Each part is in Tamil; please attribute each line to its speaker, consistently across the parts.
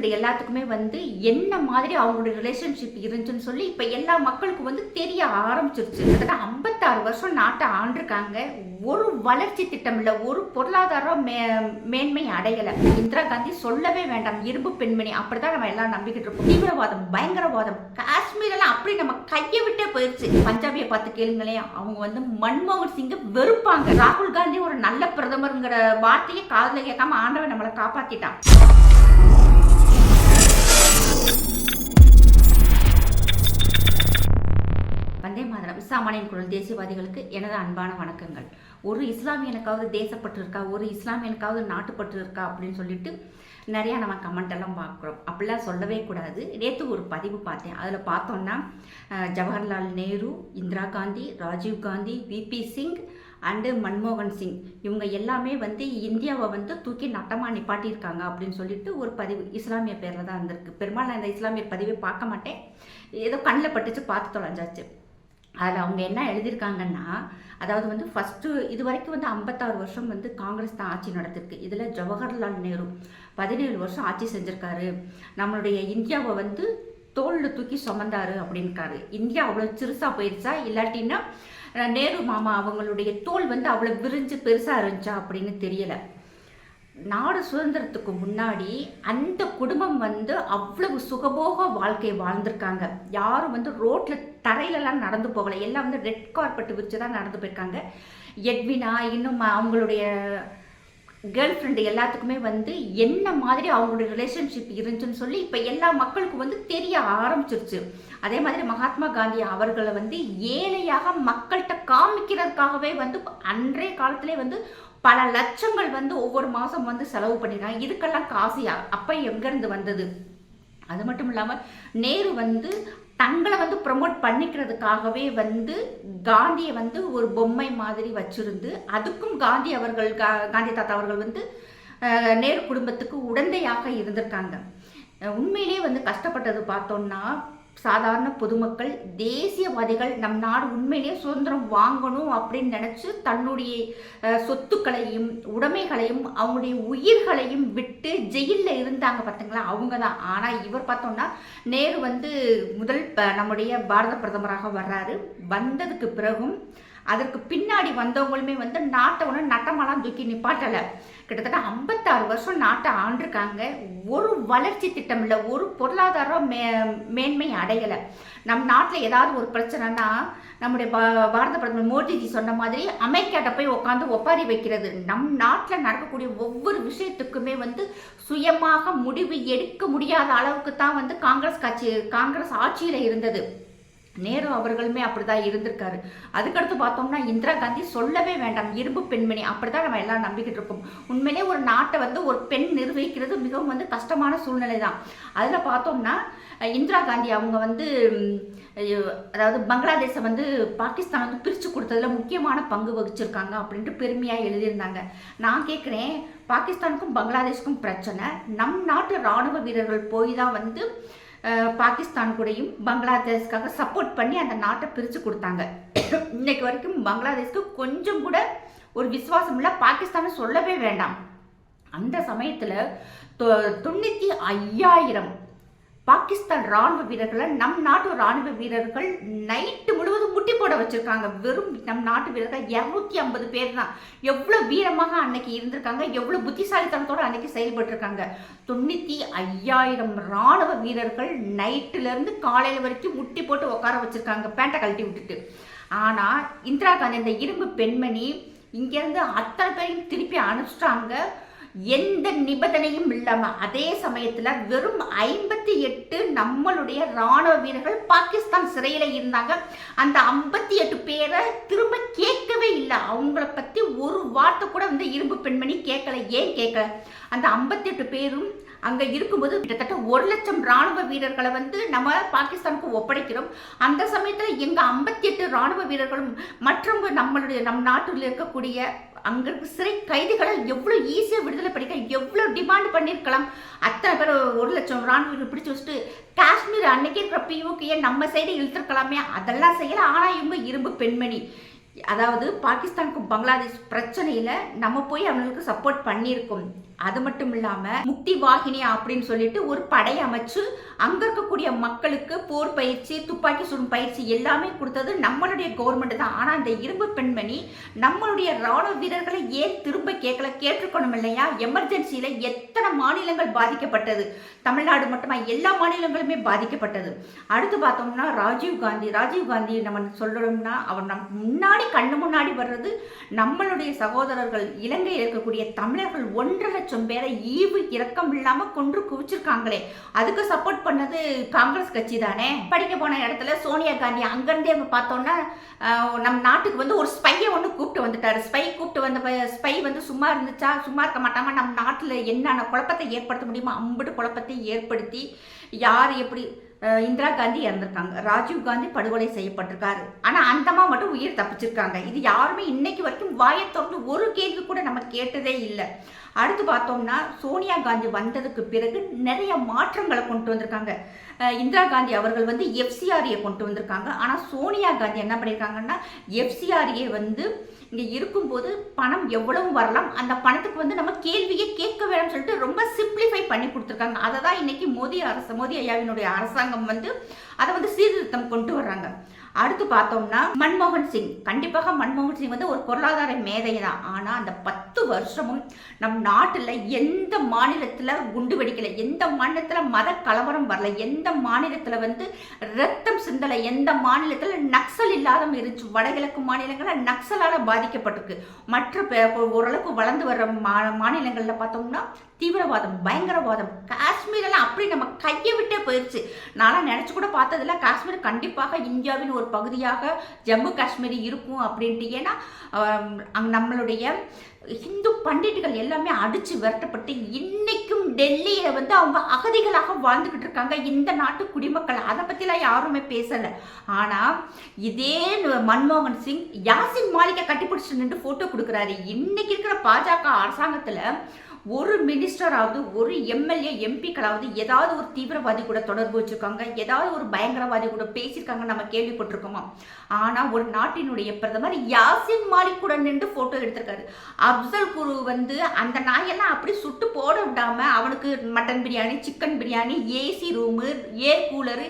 Speaker 1: ஃப்ரெண்ட் எல்லாத்துக்குமே வந்து என்ன மாதிரி அவங்களுடைய ரிலேஷன்ஷிப் இருந்துச்சுன்னு சொல்லி இப்போ எல்லா மக்களுக்கும் வந்து தெரிய ஆரம்பிச்சிருச்சு. கிட்டத்தட்ட 56 வருஷம் நாட்டை ஆண்டிருக்காங்க. ஒரு வளர்ச்சி திட்டம் இல்லை, ஒரு பொருளாதார மேன்மை அடையலை. இந்திரா காந்தி சொல்லவே வேண்டாம், இரும்பு பெண்மணி. அப்படிதான் நம்ம எல்லாம் நம்பிக்கிட்டு இருக்கோம். தீவிரவாதம், பயங்கரவாதம், காஷ்மீரெல்லாம் அப்படி நம்ம கையை விட்டே போயிடுச்சு. பஞ்சாபியை பார்த்து கேளுங்களேன், அவங்க வந்து மன்மோகன் சிங்கை வெறுப்பாங்க. ராகுல் காந்தி ஒரு நல்ல பிரதமருங்கிற வார்த்தையை காதுல கேட்காம ஆண்டவன் நம்மளை காப்பாத்திட்டான். வந்தே மாதரம். சாமானியன் குரல் தேசியவாதிகளுக்கு எனது அன்பான வணக்கங்கள். ஒரு இஸ்லாமியனுக்காவது தேசப்பட்டு இருக்கா, ஒரு இஸ்லாமியனுக்காவது நாட்டுப்பட்டு இருக்கா அப்படின்னு சொல்லிட்டு நிறையா நம்ம கமெண்ட் எல்லாம் பார்க்குறோம். அப்படிலாம் சொல்லவே கூடாது. நேற்று ஒரு பதிவு பார்த்தேன். அதில் பார்த்தோன்னா ஜவஹர்லால் நேரு, இந்திரா காந்தி, ராஜீவ் காந்தி, விபி சிங் அண்டு மன்மோகன் சிங் இவங்க எல்லாமே வந்து இந்தியாவை வந்து தூக்கி நட்டமாக நிப்பாட்டியிருக்காங்க அப்படின்னு சொல்லிட்டு ஒரு பதிவு இஸ்லாமிய பேரில் தான் இருந்திருக்கு. பெரும்பாலும் நான் இந்த இஸ்லாமிய பதிவை பார்க்க மாட்டேன், ஏதோ கண்ணில் பட்டுச்சு, பார்த்து தொலைஞ்சாச்சு. அதில் அவங்க என்ன எழுதியிருக்காங்கன்னா, அதாவது வந்து ஃபஸ்ட்டு இது வரைக்கும் வந்து 56 வருஷம் வந்து காங்கிரஸ் தான் ஆட்சி நடத்திருக்கு. இதில் ஜவஹர்லால் நேரு 17 வருஷம் ஆட்சி செஞ்சுருக்காரு. நம்மளுடைய இந்தியாவை வந்து தோளில் தூக்கி சுமந்தாரு அப்படின்னுக்காரு. இந்தியா அவ்வளோ சிறுசாக போயிடுச்சா, இல்லாட்டின்னா நேரு மாமா அவங்களுடைய தோல் வந்து அவ்வளோ விரிஞ்சு பெருசாக இருந்துச்சா அப்படின்னு தெரியலை. நாடு சுதந்திரத்துக்கு முன்னாடி அந்த குடும்பம் வந்து அவ்வளவு சுகபோக வாழ்க்கை வாழ்ந்திருக்காங்க. யாரும் வந்து ரோட்டில் தரையிலலாம் நடந்து போகலை, எல்லாம் வந்து ரெட் கார்பெட் விரிச்சு தான் நடந்து போயிருக்காங்க. எட்வினா இன்னும் அவங்களுடைய கேர்ள் ஃப்ரெண்டு எல்லாத்துக்குமே வந்து என்ன மாதிரி அவங்களுடைய ரிலேஷன்ஷிப் இருந்துச்சுன்னு சொல்லி இப்போ எல்லா மக்களுக்கும் வந்து தெரிய ஆரம்பிச்சிருச்சு. அதே மாதிரி மகாத்மா காந்தி அவர்களை வந்து ஏழையாக மக்கள்கிட்ட காமிக்கிறதுக்காகவே வந்து அன்றைய காலத்திலே வந்து பல லட்சங்கள் வந்து ஒவ்வொரு மாதம் வந்து செலவு பண்ணிடுறாங்க. இதுக்கெல்லாம் காசு அப்போ எங்கேருந்து வந்தது? அது மட்டும் இல்லாமல் நேரு வந்து தங்களை வந்து ப்ரமோட் பண்ணிக்கிறதுக்காகவே வந்து காந்தியை வந்து ஒரு பொம்மை மாதிரி வச்சிருந்து, அதுக்கும் காந்தி தாத்தா அவர்கள் வந்து நேரு குடும்பத்துக்கு உடந்தையாக இருந்திருக்காங்க. உண்மையிலேயே வந்து கஷ்டப்பட்டது பார்த்தோம்னா சாதாரண பொதுமக்கள், தேசியவாதிகள் நம் நாடு உண்மையிலேயே சுதந்திரம் வாங்கணும் அப்படின்னு நினச்சி தன்னுடைய சொத்துக்களையும் உடைமைகளையும் அவங்களுடைய உயிர்களையும் விட்டு ஜெயிலில் இருந்தாங்க பார்த்தீங்களா, அவங்க தான். ஆனால் இவர் பார்த்தோம்னா நேரு வந்து நம்முடைய பாரத பிரதமராக வர்றாரு. வந்ததுக்கு பிறகும் அதற்கு பின்னாடி வந்தவங்களுமே வந்து நாட்டை ஒன்று நட்டமெல்லாம் தூக்கி நிப்பாட்டலை. கிட்டத்தட்ட 56 வருஷம் நாட்டை ஆண்டிருக்காங்க. ஒரு வளர்ச்சி திட்டம் இல்லை, ஒரு பொருளாதார மேன்மை அடையலை. நம் நாட்டில் ஏதாவது ஒரு பிரச்சனைனா நம்முடைய பாரத பிரதமர் மோடிஜி சொன்ன மாதிரி அமெரிக்காட்ட போய் உட்காந்து ஒப்பாரி வைக்கிறது. நம் நாட்டில் நடக்கக்கூடிய ஒவ்வொரு விஷயத்துக்குமே வந்து சுயமாக முடிவு எடுக்க முடியாத அளவுக்கு தான் வந்து காங்கிரஸ் ஆட்சியில் இருந்தது. நேரு அவர்களுமே அப்படிதான் இருந்திருக்காரு. அதுக்கடுத்து பார்த்தோம்னா இந்திரா காந்தி சொல்லவே வேண்டாம், இரும்பு பெண்மணி. அப்படிதான் நம்ம எல்லாம் நம்பிக்கிட்டு இருக்கோம். உண்மையிலே ஒரு நாட்டை வந்து ஒரு பெண் நிர்வகிக்கிறது மிகவும் வந்து கஷ்டமான சூழ்நிலை தான். அதில் பார்த்தோம்னா இந்திரா காந்தி அவங்க வந்து அதாவது பங்களாதேஷை வந்து பாகிஸ்தான் வந்து பிரித்து கொடுத்ததுல முக்கியமான பங்கு வகிச்சிருக்காங்க அப்படின்ட்டு பெருமையாக எழுதியிருந்தாங்க. நான் கேட்குறேன், பாகிஸ்தானுக்கும் பங்களாதேஷுக்கும் பிரச்சனை, நம் நாட்டு இராணுவ வீரர்கள் போய் தான் வந்து பாகிஸ்தான் கூடயும் பங்களாதேஷ்காக சப்போர்ட் பண்ணி அந்த நாட்டை பிரித்து கொடுத்தாங்க. இன்னைக்கு வரைக்கும் பங்களாதேஷ்க்கு கொஞ்சம் கூட ஒரு விசுவாசம் இல்லை, பாகிஸ்தானை சொல்லவே வேண்டாம். அந்த சமயத்தில் 95,000 பாகிஸ்தான் ராணுவ வீரர்களை நம் நாட்டு ராணுவ வீரர்கள் நைட்டு முழுவதும் முட்டி போட வச்சிருக்காங்க. வெறும் நம் நாட்டு வீரர்கள் 250 பேர் தான். எவ்வளோ வீரமாக அன்னைக்கு இருந்திருக்காங்க, எவ்வளோ புத்திசாலித்தனத்தோடு அன்னைக்கு செயல்பட்டுருக்காங்க. 95,000 ராணுவ வீரர்கள் நைட்டுலேருந்து காலையில் வரைக்கும் முட்டி போட்டு உட்கார வச்சிருக்காங்க, பேண்டை கழட்டி விட்டுட்டு. ஆனால் இந்திரா காந்தி இந்த இரும்பு பெண்மணி இங்கேருந்து அத்தனை பேரையும் திருப்பி அனுப்பிச்சிட்டாங்க, எந்த நிபந்தனையும் இல்லாம. அதே சமயத்துல வெறும் 58 நம்மளுடைய ராணுவ வீரர்கள் பாகிஸ்தான் சிறையில இருந்தாங்க. அந்த 58 பேரை திரும்ப கேட்கவே இல்லை. அவங்கள பத்தி ஒரு வார்த்தை கூட வந்து இரும்பு பெண்மணி கேட்கல. ஏன் கேட்கல? அந்த 58 பேரும் அங்க இருக்கும்போது கிட்டத்தட்ட 1 லட்சம் ராணுவ வீரர்களை வந்து நம்ம பாகிஸ்தானுக்கு ஒப்படைக்கிறோம். அந்த சமயத்துல எங்க 58 ராணுவ வீரர்களும் மற்றும் நம் நாட்டில் இருக்கக்கூடிய அங்க இருக்க சிறை கைதிகளை எவ்வளோ ஈஸியாக விடுதலை பண்ணிக்க எவ்வளோ டிமாண்ட் பண்ணியிருக்கலாம். அத்தனை பேர் 1 லட்சம் ராணுவர்கள் பிடிச்சி வச்சுட்டு காஷ்மீர் அன்னைக்கு இருக்கிற பிஓகே நம்ம சைடு இழுத்துருக்கலாமே, அதெல்லாம் செய்யலை. ஆனால் இவங்க இரும்பு பெண்மணி. அதாவது பாகிஸ்தானுக்கும் பங்களாதேஷ் பிரச்சனையில் நம்ம போய் அவங்களுக்கு சப்போர்ட் பண்ணியிருக்கோம். அது மட்டும் இல்லாம முக்தி வாகினி அப்படின்னு சொல்லிட்டு ஒரு படை அமைச்சு அங்க இருக்கக்கூடிய மக்களுக்கு போர் பயிற்சி, துப்பாக்கி சுடும் பயிற்சி எல்லாமே கொடுத்தது நம்மளுடைய கவர்மெண்ட் தான். ஆனா அந்த இரும்பு பெண்மணி நம்மளுடைய ராணுவ வீரர்களை ஏன் திரும்ப கேட்கல? கேட்டிருக்கணும் இல்லையா? எமர்ஜென்சியில எத்தனை மாநிலங்கள் பாதிக்கப்பட்டது? தமிழ்நாடு மட்டுமா, எல்லா மாநிலங்களுமே பாதிக்கப்பட்டது. அடுத்து பார்த்தோம்னா ராஜீவ் காந்தி நம்ம சொல்லணும்னா அவர் முன்னாடி கண்ணு முன்னாடி வர்றது நம்மளுடைய சகோதரர்கள், இலங்கையில் இருக்கக்கூடிய தமிழர்கள் 1.5 லட்சம் பேரை ஈவு இரக்கம் இல்லாம கொன்று குவிச்சிருக்காங்களே, அதுக்கு சப்போர்ட் பண்ணது காங்கிரஸ் கட்சி தானே. படிக்க போன இடத்துல சோனியா காந்தி அங்கிருந்தே பார்த்தோம்னா நம் நாட்டுக்கு வந்து ஒரு ஸ்பையை ஒன்று கூப்பிட்டு வந்துட்டாரு. ஸ்பை வந்து சும்மா இருந்துச்சா? சும்மா இருக்க மாட்டாம நம்ம நாட்டில் என்னென்ன குழப்பத்தை ஏற்படுத்த முடியுமோ அம்பிட்டு குழப்பத்தை ஏற்படுத்தி யார் எப்படி இந்திரா காந்தி இறந்திருக்காங்க, ராஜீவ் காந்தி படுகொலை செய்யப்பட்டிருக்காரு. ஆனா அந்தமா மட்டும் உயிர் தப்பிச்சிருக்காங்க. இது யாருமே இன்னைக்கு வரைக்கும் வாயை திறந்து ஒரு கேள்வி கூட நம்ம கேட்டதே இல்லை. அடுத்து பார்த்தோம்னா சோனியா காந்தி வந்ததுக்கு பிறகு நிறைய மாற்றங்களை கொண்டு வந்திருக்காங்க. இந்திரா காந்தி அவர்கள் வந்து எஃப்சிஆர்ஏ கொண்டு வந்திருக்காங்க. ஆனால் சோனியா காந்தி என்ன பண்ணியிருக்காங்கன்னா எஃப்சிஆர்ஏ வந்து இங்கே இருக்கும்போது பணம் எவ்வளவு வரலாம், அந்த பணத்துக்கு வந்து நம்ம கேள்வியே கேட்க வேணும்னு சொல்லிட்டு ரொம்ப சிம்பிளிஃபை பண்ணி கொடுத்துருக்காங்க. அதை தான் இன்னைக்கு மோடி ஐயாவினுடைய அரசாங்கம் வந்து அதை வந்து சீர்திருத்தம் கொண்டு வர்றாங்க. அடுத்து பார்த்தோம்னா மன்மோகன் சிங், கண்டிப்பாக மன்மோகன் சிங் வந்து ஒரு பொருளாதார மேதை தான். ஆனால் அந்த 10 வருஷமும் நம் நாட்டில் எந்த மாநிலத்தில் குண்டு வெடிக்கலை, எந்த மாநிலத்தில் மத கலவரம் வரல, எந்த மாநிலத்தில் வந்து ரத்தம் சிந்தலை, எந்த மாநிலத்தில் நக்சல் இல்லாத இருந்துச்சு. வடகிழக்கு மாநிலங்களில் நக்சலால் பாதிக்கப்பட்டிருக்கு. மற்ற ஓரளவுக்கு வளர்ந்து வர்ற மாநிலங்களில் பார்த்தோம்னா தீவிரவாதம், பயங்கரவாதம், காஷ்மீரெல்லாம் அப்படி நம்ம கையை விட்டே போயிடுச்சு. நான்லாம் நினச்சி கூட பார்த்ததில்ல காஷ்மீர் கண்டிப்பாக இந்தியாவின் ஒரு பகுதியாக ஜம்மு காஷ்மீர் இருக்கும் அப்படின்ட்டு. ஏன்னா நம்மளுடைய இந்து பண்டிட்டுகள் எல்லாமே அடிச்சு விரட்டப்பட்டு இன்னைக்கும் டெல்லியில வந்து அவங்க அகதிகளாக வாழ்ந்துகிட்டு இருக்காங்க, இந்த நாட்டு குடிமக்கள். அதை பத்திலாம் யாருமே பேசல. ஆனா இதே மன்மோகன் சிங் யாசின் மாலிகை கட்டிப்பிடிச்சு நின்று போட்டோ கொடுக்குறாரு. இன்னைக்கு இருக்கிற பாஜக அரசாங்கத்துல ஒரு மினிஸ்டராவது, ஒரு எம்எல்ஏ எம்பிக்களாவது ஏதாவது ஒரு தீவிரவாதி கூட தொடர்பு வச்சிருக்காங்க, ஏதாவது ஒரு பயங்கரவாதி கூட பேசியிருக்காங்க நம்ம கேள்விப்பட்டிருக்கோமா? ஆனால் ஒரு நாட்டினுடைய பிரதமர் யாசின் மாலிக் கூட நின்று போட்டோ எடுத்திருக்காரு. அப்சல் குரு வந்து அந்த நாயெல்லாம் அப்படி சுட்டு போட விடாம அவனுக்கு mutton biryani, chicken biryani, AC room, air cooler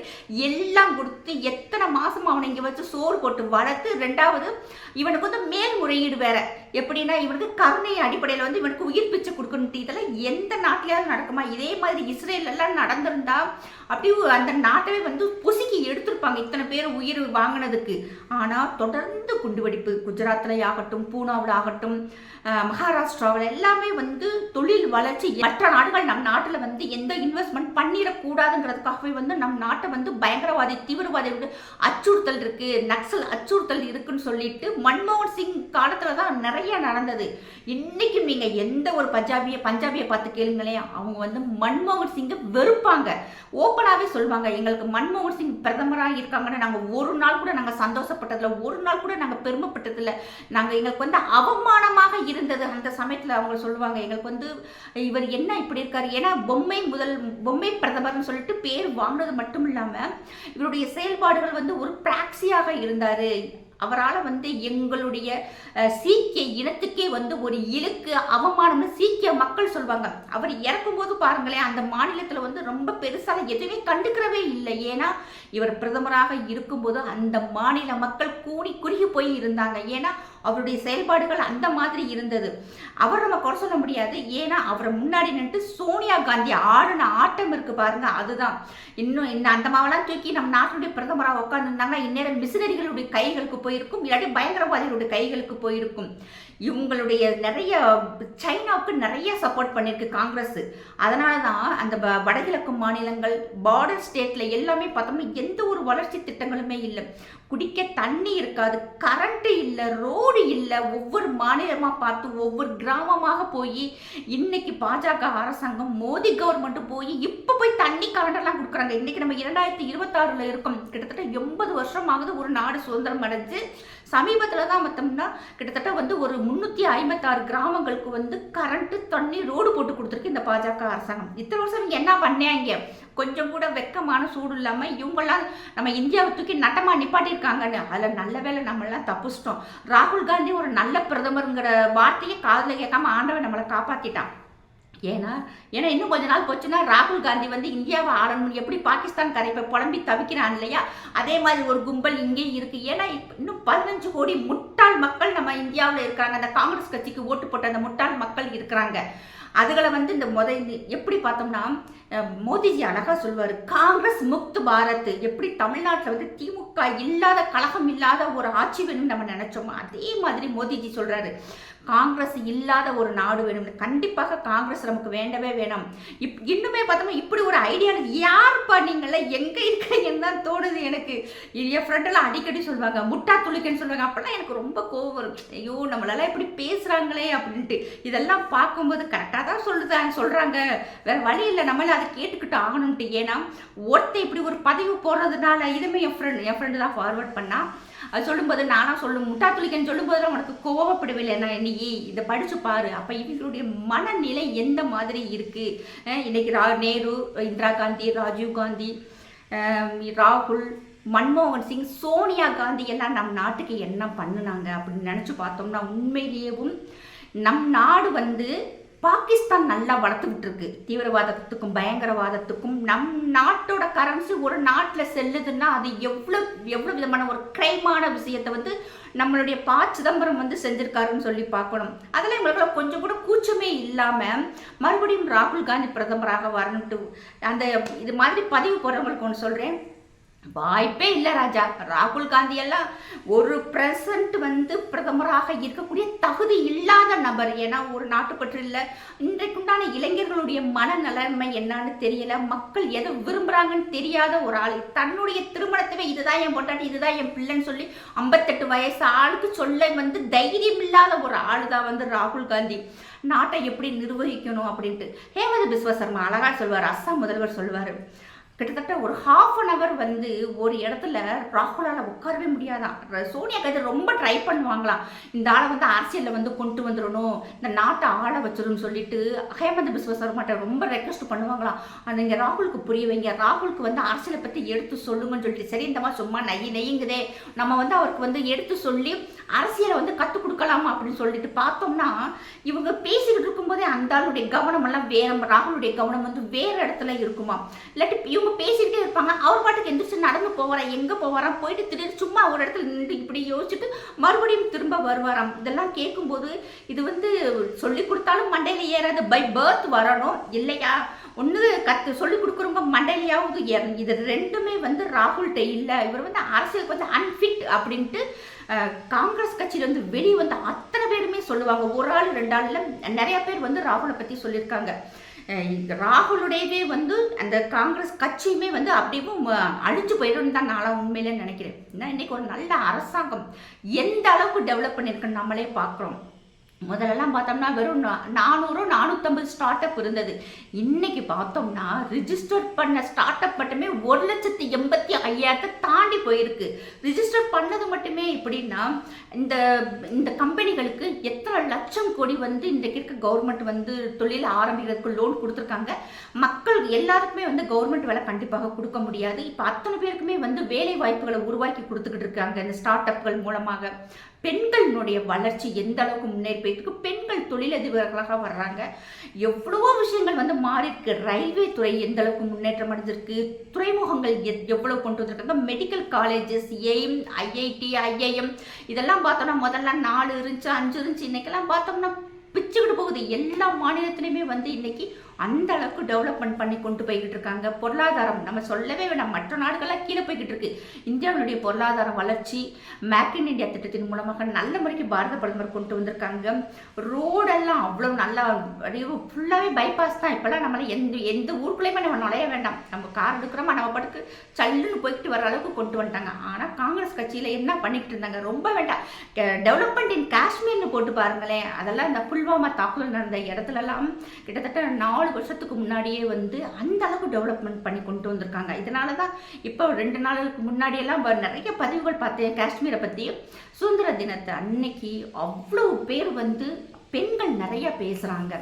Speaker 1: எல்லாம் கொடுத்து எத்தனை மாசம் அவனை இங்கே வச்சு சோறு போட்டு வளர்த்து, ரெண்டாவது இவனுக்கு வந்து மேல்முறையீடு வேற. எப்படின்னா இவனுக்கு கருணை அடிப்படையில் வந்து இவனுக்கு உயிர் பிச்சை கொடுக்கணும். இதெல்லாம் எந்த நாட்டிலாவது நடக்குமா? இதே மாதிரி இஸ்ரேல் எல்லாம் நடந்திருந்தா அப்படி அந்த நாட்டவே வந்து பொசுக்கி எடுத்திருப்பாங்க, இத்தனை பேர் உயிர் வாங்கினதுக்கு. ஆனால் தொடர்ந்து குண்டுவெடிப்பு, குஜராத்ல ஆகட்டும், பூனாவில் ஆகட்டும், மகாராஷ்டிராவில் எல்லாமே வந்து தொழில் வளர்ச்சி. மற்ற நாடுகள் நம் நாட்டில் வந்து எந்த இன்வெஸ்ட்மெண்ட் பண்ணிடக்கூடாதுங்கிறதுக்காகவே வந்து நம் நாட்டை வந்து பயங்கரவாதி, தீவிரவாதி அச்சுறுத்தல் இருக்கு, நக்சல் அச்சுறுத்தல் இருக்குன்னு சொல்லிட்டு மன்மோகன் சிங் காலத்துல தான் நிறைய நடந்தது. இன்னைக்கும் நீங்க எந்த ஒரு பஞ்சாபியை பார்த்து கேளுங்களேன், அவங்க வந்து மன்மோகன் சிங்கை வெறுப்பாங்க. ஓப்பனாகவே சொல்லுவாங்க, எங்களுக்கு மன்மோகன் சிங் பிரதமராக இருக்காங்கன்னு நாங்கள் ஒரு நாள் கூட நாங்கள் சந்தோஷப்பட்டதில்லை, ஒரு நாள் கூட நாங்கள் பெருமைப்பட்டதில்லை. எங்களுக்கு வந்து அவமானமாக இருந்தது அந்த சமயத்தில். அவங்க சொல்லுவாங்க, எங்களுக்கு வந்து இவர் என்ன இப்படி இருக்காரு, ஏன்னா பொம்மை பிரதமர்னு சொல்லிட்டு பேர் வாங்கினது மட்டும் இல்லாமல் இவருடைய செயல்பாடுகள் வந்து ஒரு பிராக்சியாக இருந்தார். அவரால் வந்து எங்களுடைய சீக்கிய இனத்துக்கே வந்து ஒரு இழுக்கு அவமானம்னு சீக்கிய மக்கள் சொல்லுவாங்க. அவர் இறக்கும்போது பாருங்களேன், அந்த மாநிலத்தில் வந்து ரொம்ப பெருசாக எதுவுமே கண்டுக்கிறவே இல்லை. ஏன்னா இவர் பிரதமராக இருக்கும்போது அந்த மாநில மக்கள் கூடி குறுகி போய் இருந்தாங்க. ஏன்னா அவருடைய செயல்பாடுகள் அந்த மாதிரி இருந்தது. அவர் நம்ம குறை சொல்ல முடியாது. ஏன்னா அவரை முன்னாடி நின்று சோனியா காந்தி ஆடின ஆட்டம் இருக்கு பாருங்க, அதுதான். இன்னும் அந்த மாவெல்லாம் தூக்கி நம்ம நாட்டுடைய பிரதமராக உட்காந்துருந்தாங்கன்னா இந்நேரம் மிஷினரிகளுடைய கைகளுக்கு போயிருக்கும், இல்லாட்டி பயங்கரவாதிகளுடைய கைகளுக்கு போயிருக்கும். இவங்களுடைய நிறைய சைனாவுக்கு நிறைய சப்போர்ட் பண்ணியிருக்கு காங்கிரஸ். அதனால தான் அந்த வடகிழக்கு மாநிலங்கள், பார்டர் ஸ்டேட்ல எல்லாமே பார்த்தோம்னா எந்த ஒரு வளர்ச்சி திட்டங்களுமே இல்லை. குடிக்க தண்ணி இருக்காது, கரண்ட் இல்லை, ரோடு இல்லை. ஒவ்வொரு மாநிலமாக பார்த்து ஒவ்வொரு கிராமமாக போய் இன்னைக்கு பாஜக அரசாங்கம், மோடி கவர்மெண்ட் போய் இப்போ போய் தண்ணி கரண்டெல்லாம் கொடுக்குறாங்க. இன்னைக்கு நம்ம 2026 இருக்கோம். கிட்டத்தட்ட 80 வருஷம் ஆகுது ஒரு நாடு சுதந்திரம் அடைஞ்சு. சமீபத்தில் தான் பார்த்தோம்னா கிட்டத்தட்ட வந்து ஒரு 356 கிராமங்களுக்கு வந்து கரண்ட்டு, தண்ணி, ரோடு போட்டு கொடுத்துருக்கு இந்த பாஜக அரசாங்கம். இத்தனை வருஷம் இங்கே என்ன பண்ணாங்க? கொஞ்சம் கூட வெக்கமான சூடு இல்லாமல் இவங்கெல்லாம் நம்ம இந்தியாவை தூக்கி நட்டமாக நிப்பாட்டியிருக்காங்கன்னு. அதில் நல்ல வேலை நம்மளாம் தப்பிச்சிட்டோம். ராகுல் காந்தி ஒரு நல்ல பிரதமருங்கிற வார்த்தையை காதில் கேட்காம ஆண்டவன் நம்மளை காப்பாற்றிட்டான். ஏன்னா ஏன்னா இன்னும் கொஞ்ச நாள் போச்சுன்னா ராகுல் காந்தி வந்து இந்தியாவை ஆளணும் எப்படி பாகிஸ்தான் கரை இப்போ புலம்பி தவிக்கிறான் இல்லையா, அதே மாதிரி ஒரு கும்பல் இங்கே இருக்கு. ஏன்னா இன்னும் 15 கோடி முட்டாள் மக்கள் நம்ம இந்தியாவில் இருக்கிறாங்க. அந்த காங்கிரஸ் கட்சிக்கு ஓட்டு போட்ட அந்த முட்டாள் மக்கள் இருக்கிறாங்க. அதுகளை வந்து இந்த எப்படி பார்த்தோம்னா மோடிஜி அழகா சொல்வார், காங்கிரஸ் முக்து பாரத். எப்படி தமிழ்நாட்டில் வந்து திமுக இல்லாத கழகம் இல்லாத ஒரு ஆட்சி வேணும்னு நம்ம நினைச்சோமோ அதே மாதிரி மோடிஜி சொல்றாரு, காங்கிரஸ் இல்லாத ஒரு நாடு வேணும். கண்டிப்பாக காங்கிரஸ் நமக்கு வேண்டவே வேணும். இன்னுமே பார்த்தோம்னா இப்படி ஒரு ஐடியாலஜி யாருப்பா நீங்கள எங்க இருக்கிறீங்கன்னு தான் தோணுது எனக்கு. என் ஃப்ரெண்டெல்லாம் அடிக்கடி சொல்லுவாங்க முட்டா துளிக்கன்னு சொல்லுவாங்க. அப்பெல்லாம் எனக்கு ரொம்ப கோவம் வரும். ஐயோ நம்மளெல்லாம் இப்படி பேசுறாங்களே அப்படின்ட்டு. இதெல்லாம் பார்க்கும்போது கரெக்டாக தான் சொல்றாங்க, வேற வழி இல்லை, நம்மளால அதை கேட்டுக்கிட்டு ஆகணும்ட்டு. ஏன்னா ஒருத்தர் இப்படி ஒரு பதிவு போடுறதுனால இதுமே என் ஃப்ரெண்டு தான் ஃபார்வர்ட் பண்ணா. அது சொல்லும்போது நானா முட்டா துளிக்கன்னு சொல்லும்போது உனக்கு கோவப்படவில்லை, நான் நீ இதை படிச்சு பாரு. அப்ப இவங்களுடைய மனநிலை எந்த மாதிரி இருக்கு. இன்னைக்கு நேரு, இந்திரா காந்தி, ராஜீவ் காந்தி, ராகுல், மன்மோகன் சிங், சோனியா காந்தி எல்லாம் நம் நாட்டுக்கு என்ன பண்ணுனாங்க அப்படின்னு நினைச்சு பார்த்தோம்னா உண்மையிலேயும் நம் நாடு வந்து பாகிஸ்தான் நல்லா வளர்த்துக்கிட்டு இருக்கு. தீவிரவாதத்துக்கும் பயங்கரவாதத்துக்கும் நம் நாட்டோட கரன்சி ஒரு நாட்டில் செல்லுதுன்னா அது எவ்வளவு விதமான ஒரு கிரைமான விஷயத்தை வந்து நம்மளுடைய சிதம்பரம் வந்து செஞ்சிருக்காருன்னு சொல்லி பார்க்கணும். அதில் இவங்களுக்கு கொஞ்சம் கூட கூச்சமே இல்லாமல் மறுபடியும் ராகுல் காந்தி பிரதமராக வரணும்ட்டு அந்த இது மாதிரி பதிவு போடுறவங்களுக்கு ஒன்று சொல்கிறேன், வாய்ப்பே இல்லை ராஜா. ராகுல் காந்தி எல்லாம் ஒரு பிரசன்ட் வந்து பிரதமராக இருக்கக்கூடிய தகுதி இல்லாத நபர். ஏன்னா ஒரு நாட்டுப்பற்று இல்லை. இன்றைக்குண்டான இளைஞர்களுடைய மனநலமை என்னன்னு தெரியல, மக்கள் எதை விரும்புறாங்கன்னு தெரியாத ஒரு ஆள். தன்னுடைய திருமணத்தவே இதுதான் என் பொண்டாட்டி, இதுதான் என் பிள்ளைன்னு சொல்லி 58 வயசு ஆளுக்கு சொல்ல வந்து தைரியம் இல்லாத ஒரு ஆள் தான் வந்து ராகுல் காந்தி. நாட்டை எப்படி நிர்வகிக்கணும் அப்படின்ட்டு ஹேமந்த் பிஸ்வா சர்மா அழகா சொல்வார். அஸ்ஸாம் முதல்வர் சொல்வார், கிட்டத்தட்ட ஒரு 1/2 hour வந்து ஒரு இடத்துல ராகுலால் உட்காரவே முடியாதான். சோனியா காந்தி ரொம்ப ட்ரை பண்ணுவாங்களாம், இந்த ஆளை வந்து அரசியலில் வந்து கொண்டு வந்துடணும், இந்த நாட்டை ஆள வச்சிருன்னு சொல்லிட்டு ஹேமந்த் பிஸ்வா சர்மாட்ட ரொம்ப ரெக்வஸ்ட் பண்ணுவாங்களாம். அது இங்கே ராகுலுக்கு புரிய வைங்க, ராகுலுக்கு வந்து அரசியலை பற்றி எடுத்து சொல்லுங்கன்னு சொல்லிட்டு. சரி இந்த மாதிரி சும்மா நெய்யுங்குதே, நம்ம வந்து அவருக்கு வந்து எடுத்து சொல்லி அரசியலை வந்து கற்றுக் கொடுக்கலாமா அப்படின்னு சொல்லிட்டு பார்த்தோம்னா இவங்க பேசிக்கிட்டு இருக்கும்போதே அந்த ஆளுடைய கவனம் எல்லாம் வேற, ராகுலுடைய கவனம் வந்து வேற இடத்துல இருக்குமா. இல்லாட்டி இவங்க பேசிக்கிட்டே இருப்பாங்க, அவர் பாட்டுக்கு எந்திரிச்சு நடந்து போவாரா, எங்கே போவாராம், போயிட்டு திடீர்னு சும்மா ஒரு இடத்துல நின்று இப்படி யோசிச்சுட்டு மறுபடியும் திரும்ப வருவாராம். இதெல்லாம் கேட்கும்போது இது வந்து சொல்லி கொடுத்தாலும் மண்டையில ஏறாது, பை பர்த் வரணும் இல்லையா. ஒன்று சொல்லி கொடுக்குறவங்க மண்டையிலையாவது ஏறணும். இது ரெண்டுமே வந்து ராகுல்கிட்ட இல்லை. இவர் வந்து அரசியலுக்கு வந்து அன்ஃபிட் அப்படின்ட்டு காங்கிரஸ் கட்சியில வெளியே வந்து அத்தனை பேருமே சொல்லுவாங்க. ஒரு ஆள் 2 ஆள்ல நிறைய பேர் வந்து ராகுலை பற்றி சொல்லியிருக்காங்க. ராகுலுடையவே வந்து அந்த காங்கிரஸ் கட்சியுமே வந்து அப்படியும் அழிஞ்சு போயிடும் தான் நான் உண்மையிலே நினைக்கிறேன். ஏன்னா இன்னைக்கு ஒரு நல்ல அரசாங்கம் எந்த அளவுக்கு டெவலப் பண்ணியிருக்குன்னு நம்மளே பார்க்குறோம். முதல்லலாம் பார்த்தோம்னா வெறும் 400-450 ஸ்டார்ட் அப் இருந்தது. இன்னைக்கு பார்த்தோம்னா ரிஜிஸ்டர் பண்ண ஸ்டார்ட் அப் மட்டுமே 1,85,000 தாண்டி போயிருக்கு. ரிஜிஸ்டர் பண்ணது மட்டுமே எப்படின்னா இந்த கம்பெனிகளுக்கு எத்தனை லட்சம் கோடி வந்து இன்றைக்கு இருக்க கவர்மெண்ட் வந்து தொழில் ஆரம்பிக்கிறதுக்கு லோன் கொடுத்துருக்காங்க. மக்கள் எல்லாருக்குமே வந்து கவர்மெண்ட் வேலை கண்டிப்பாக கொடுக்க முடியாது. இப்போ அத்தனை பேருக்குமே வந்து வேலை வாய்ப்புகளை உருவாக்கி கொடுத்துக்கிட்டு இருக்காங்க இந்த ஸ்டார்ட் அப்கள் மூலமாக. பெண்களினுடைய வளர்ச்சி எந்த அளவுக்கு முன்னேறி போயிருக்கு, பெண்கள் தொழிலதிபர்களாக வர்றாங்க. எவ்வளவோ விஷயங்கள் வந்து மாறி இருக்கு. ரயில்வே துறை எந்த அளவுக்கு முன்னேற்றம் அடைஞ்சிருக்கு, துறைமுகங்கள் எவ்வளவு கொண்டு வந்திருக்காங்க, medical colleges, aim, IIT, IIM இதெல்லாம் பார்த்தோம்னா முதல்ல 4 இருந்துச்சு, 5 இருந்துச்சு. இன்னைக்கெல்லாம் பார்த்தோம்னா பிச்சுக்கிட்டு போகுது. எல்லா மாநிலத்திலையுமே வந்து இன்னைக்கு அந்த அளவுக்கு டெவலப்மெண்ட் பண்ணி கொண்டு போய்கிட்டு இருக்காங்க. பொருளாதாரம் நம்ம சொல்லவே வேண்டாம், மற்ற நாடுகள்லாம் கீழே போய்கிட்டு இருக்கு. இந்தியாவினுடைய பொருளாதார வளர்ச்சி மேக் இன் இந்தியா திட்டத்தின் மூலமாக நல்ல முறைக்கு பாரத பிரதமர் கொண்டு வந்திருக்காங்க. ரோடெல்லாம் அவ்வளோ நல்லா ஃபுல்லாகவே பைபாஸ் தான். இப்போல்லாம் நம்மளால எந்த ஊருக்குள்ளேயுமே நம்ம நுழைய வேண்டாம், நம்ம கார் எடுக்கிறோமா நம்ம படுக்கு சல்லுன்னு போய்கிட்டு வர அளவுக்கு கொண்டு வந்துட்டாங்க. ஆனால் காங்கிரஸ் கட்சியில் என்ன பண்ணிக்கிட்டு இருந்தாங்க, ரொம்ப வேண்டாம் டெவலப்மெண்ட் இன் காஷ்மீர்னு போட்டு பாருங்களேன். அதெல்லாம் இந்த புல்வாமா தாக்குதல் நடந்த இடத்துலலாம் கிட்டத்தட்ட 4 வருஷத்துக்கு முன்னாடியே வந்து அந்த அளவுக்கு டெவலப்மெண்ட் பண்ணி கொண்டு வந்திருக்காங்க. இதனால தான் இப்போ 2 நாளுக்கு முன்னாடியெல்லாம் நிறைய பதிவுகள் பார்த்தேன் காஷ்மீரை பற்றி. சுதந்திர தினத்தை அன்னைக்கு அவ்வளோ பேர் வந்து பெண்கள் நிறைய பேசுகிறாங்க.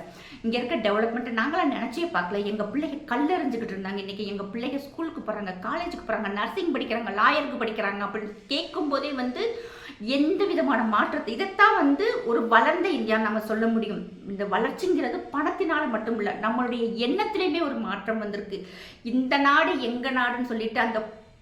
Speaker 1: இங்கே இருக்க டெவலப்மெண்ட்டை நாங்களாம் நினச்சே பார்க்கல. எங்கள் பிள்ளைங்க கல்லறிஞ்சிக்கிட்டு இருந்தாங்க. இன்றைக்கி எங்கள் பிள்ளைங்க ஸ்கூலுக்கு போகிறாங்க, காலேஜுக்கு போகிறாங்க, நர்சிங் படிக்கிறாங்க, லாயருக்கு படிக்கிறாங்க அப்படின்னு கேட்கும் போதே வந்து எந்த விதமான மாற்றத்தை, இதைத்தான் வந்து ஒரு வளர்ந்த இந்தியா நம்ம சொல்ல முடியும். இந்த வளர்ச்சிங்கிறது பணத்தினால மட்டும் இல்லை, நம்மளுடைய எண்ணத்திலையுமே ஒரு மாற்றம் வந்திருக்கு. இந்த நாடு எங்க நாடுன்னு சொல்லிட்டு அந்த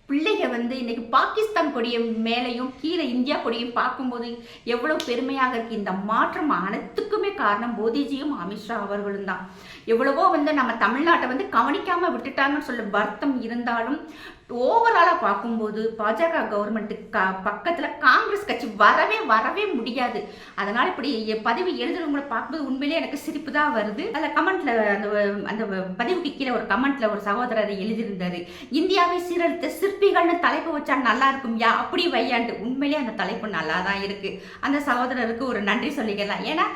Speaker 1: பிள்ளைங்க வந்து இன்னைக்கு பாகிஸ்தான் கொடிய மேலையும் கீழே இந்தியா கொடியும் பார்க்கும்போது எவ்வளவு பெருமையாக இருக்கு. இந்த மாற்றம் அனைத்துக்குமே காரணம் மோடிஜியும் அமித்ஷா அவர்களும் தான். எவ்வளவோ வந்து நம்ம தமிழ்நாட்டை வந்து கவனிக்காம விட்டுட்டாங்கன்னு சொல்ல வருத்தம் இருந்தாலும் ஓவராலாக பார்க்கும்போது பாஜக கவர்மெண்ட்டு பக்கத்தில் காங்கிரஸ் கட்சி வரவே முடியாது. அதனால் இப்படி பதிவு எழுதுறவங்களை பார்க்கும்போது உண்மையிலே எனக்கு சிரிப்பு தான் வருது. அதில் கமெண்ட்ல அந்த பதிவுக்கு கீழே ஒரு கமெண்ட்ல ஒரு சகோதரர் எழுதியிருந்தாரு, இந்தியாவை சீரழித்த சிற்பிகள்னு தலைப்பு வச்சா நல்லா இருக்கும் யா அப்படி வையாண்டு. உண்மையிலே அந்த தலைப்பு நல்லா தான் இருக்கு. அந்த சகோதரருக்கு ஒரு நன்றி சொல்லிக்கலாம். ஏன்னா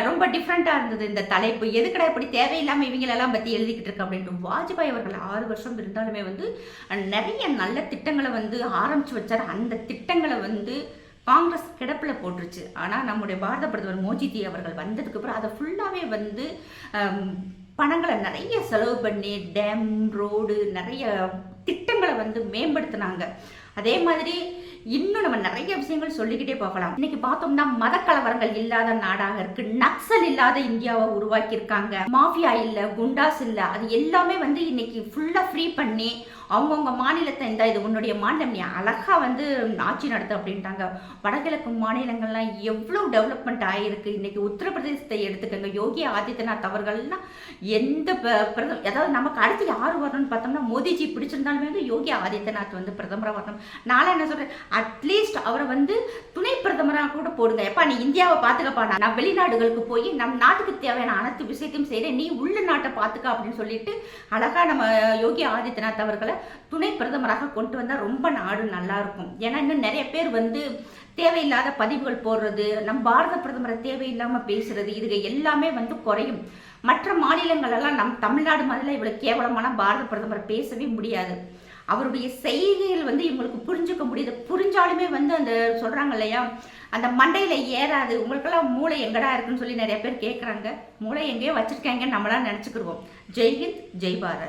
Speaker 1: ரொம்ப டிஃப்ரெண்ட்டாக இருந்தது இந்த தலைப்பு. எதுக்கடா இப்படி தேவையில்லாமல் இவங்களெல்லாம் பற்றி எழுதிக்கிட்டு இருக்கு அப்படின்ட்டு. வாஜ்பாய் அவர்கள் 6 வருஷம் இருந்தாலுமே வந்து நிறைய நல்ல திட்டங்களை வந்து ஆரம்பிச்சு வச்சார். அந்த திட்டங்களை வந்து காங்கிரஸ் கிடப்பில் போட்டுருச்சு. ஆனால் நம்முடைய பாரத பிரதமர் மோடிஜி அவர்கள் வந்ததுக்கு அப்புறம் அதை ஃபுல்லாகவே வந்து பணங்களை நிறைய செலவு பண்ணி டேம், ரோடு, நிறைய திட்டங்களை வந்து மேம்படுத்தினாங்க. அதே மாதிரி இன்னும் நம்ம நிறைய விஷயங்கள் சொல்லிக்கிட்டே போகலாம். இன்னைக்கு பார்த்தோம்னா மத கலவரங்கள் இல்லாத நாடாக இருக்கு, நக்சல் இல்லாத இந்தியாவை உருவாக்கி இருக்காங்க, மாஃபியா இல்லை, குண்டாஸ் இல்லை, அது எல்லாமே வந்து இன்னைக்கு ஃபுல்லா ஃப்ரீ பண்ணி அவங்கவுங்க மாநிலத்தை இந்த இது உன்னுடைய மாநிலம் நீ அழகா வந்து ஆட்சி நடத்து அப்படின்ட்டாங்க. வடகிழக்கு மாநிலங்கள்லாம் எவ்வளோ டெவலப்மெண்ட் ஆகிருக்கு. இன்னைக்கு உத்தரப்பிரதேசத்தை எடுத்துக்கோங்க, யோகி ஆதித்யநாத் அவர்கள்லாம் எந்த அதாவது நமக்கு அடுத்து யார் வரணும்னு பார்த்தோம்னா மோடிஜி பிடிச்சிருந்தாலுமே வந்து யோகி ஆதித்யநாத் வந்து பிரதமராக வரணும். நானும் என்ன சொல்றேன், அட்லீஸ்ட் அவரை வந்து துணை பிரதமராக கூட போடுங்க. எப்பா நீ இந்தியாவை பார்த்துக்கப்பா, நான் வெளிநாடுகளுக்கு போய் நம் நாட்டுக்கு தேவையான அனைத்து விஷயத்தையும் செய்கிறேன், நீ உள்ள நாட்டை பார்த்துக்க அப்படின்னு சொல்லிட்டு அழகா நம்ம யோகி ஆதித்யநாத் அவர்களை துணை பிரதமராக கொண்டு வந்தால் ரொம்ப நாடு நல்லா இருக்கும். ஏன்னா இன்னும் நிறைய பேர் வந்து தேவையில்லாத பதிவுகள் போடுறது, நம் பாரத பிரதமரை தேவையில்லாமல் பேசுறது, இது எல்லாமே வந்து குறையும். மற்ற மாநிலங்களெல்லாம் நம் தமிழ்நாடு மாதிரிலாம் இவ்வளவு கேவலமான பாரத பிரதமரை பேசவே முடியாது. அவருடைய செய்திகள் வந்து இவங்களுக்கு புரிஞ்சுக்க முடியுது. புரிஞ்சாலுமே வந்து அந்த சொல்றாங்க இல்லையா, அந்த மண்டையில ஏறாது. உங்களுக்கெல்லாம் மூளை எங்கடா இருக்குன்னு சொல்லி நிறைய பேர் கேட்குறாங்க. மூளை எங்கேயோ வச்சிருக்காங்கன்னு நம்மளாம் நினச்சிக்கிடுவோம். ஜெய்ஹிந்த், ஜெய் பாரத்.